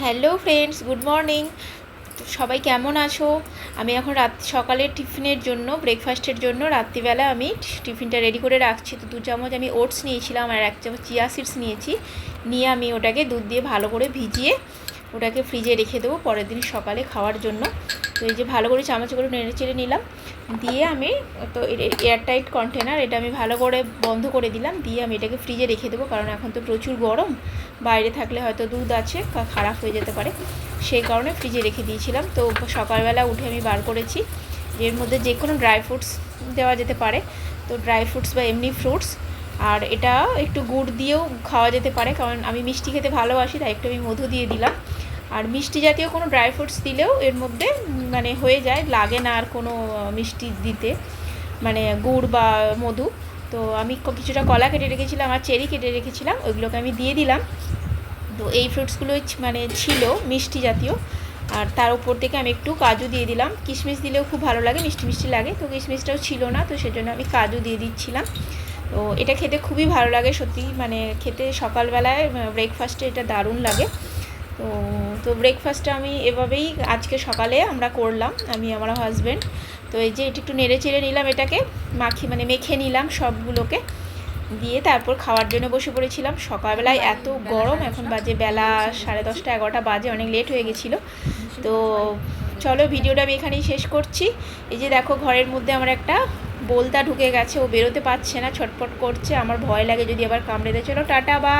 Hello friends, good morning. সবাই কেমন আছো? আমি এখন সকালের টিফিনের জন্য, ব্রেকফাস্টের জন্য রাত্রিবেলা আমি টিফিনটা রেডি করে রাখছি। তো 2 চামচ আমি ওটস নিয়েছিলাম আর 1 চামচ চিয়া সিডস নিয়েছি। নিয়ে আমি ওটাকে দুধ দিয়ে ভালো করে ভিজিয়ে ওটাকে ফ্রিজে রেখে দেবো পরের দিন সকালে খাওয়ার জন্য। তো এই যে ভালো করে চামচ করে নেড়ে চেড়ে নিলাম, দিয়ে আমি তো এয়ারটাইট কন্টেনার, এটা আমি ভালো করে বন্ধ করে দিলাম, দিয়ে আমি এটাকে ফ্রিজে রেখে দেবো। কারণ এখন তো প্রচুর গরম, বাইরে থাকলে হয়তো দুধ আছে খারাপ হয়ে যেতে পারে, সেই কারণে ফ্রিজে রেখে দিয়েছিলাম। তো সকালবেলা উঠে আমি বার করেছি, এর মধ্যে যে কোনো ড্রাই ফ্রুটস দেওয়া যেতে পারে। তো ড্রাই ফ্রুটস বা এমনি ফ্রুটস, আর এটা একটু গুড় দিয়েও খাওয়া যেতে পারে, কারণ আমি মিষ্টি খেতে ভালোবাসি, তাই একটু আমি মধু দিয়ে দিলাম। আর মিষ্টি জাতীয় কোনো ড্রাই ফ্রুটস দিলেও এর মধ্যে মানে হয়ে যায়, লাগে না আর কোনো মিষ্টি দিতে, মানে গুড় বা মধু। তো আমি কিছুটা কলা কেটে রেখেছিলাম আর চেরি কেটে রেখেছিলাম, ওইগুলোকে আমি দিয়ে দিলাম। তো এই ফ্রুটসগুলোই মানে ছিল মিষ্টি জাতীয়। আর তার উপর থেকে আমি একটু কাজু দিয়ে দিলাম, কিশমিশ দিলেও খুব ভালো লাগে, মিষ্টি মিষ্টি লাগে। তো কিশমিশটাও ছিল না, তো সেজন্য আমি কাজু দিয়ে দিচ্ছিলাম। তো এটা খেতে খুবই ভালো লাগে সত্যি, মানে খেতে সকালবেলায় ব্রেকফাস্টে এটা দারুণ লাগে। তো তো ব্রেকফাস্টটা আমি এভাবেই আজকে সকালে আমরা করলাম, আমি আমার হাজব্যান্ড। তো এই যে এটা একটু নেড়ে চেড়ে নিলাম, এটাকে মেখে নিলাম সবগুলোকে, দিয়ে তারপর খাওয়ার জন্য বসে পড়েছিলাম। সকালবেলায় এত গরম, এখন বাজে বেলা 10:30 11টা বাজে, অনেক লেট হয়ে গেছিলো। তো চলো ভিডিওটা আমি এখানেই শেষ করছি। এই যে দেখো, ঘরের মধ্যে আমার একটা বোলতা ঢুকে গেছে, ও বেরোতে পারছে না, ছটফট করছে, আমার ভয় লাগে যদি আবার কামড়ে দেয়। চলো টাটা, বা।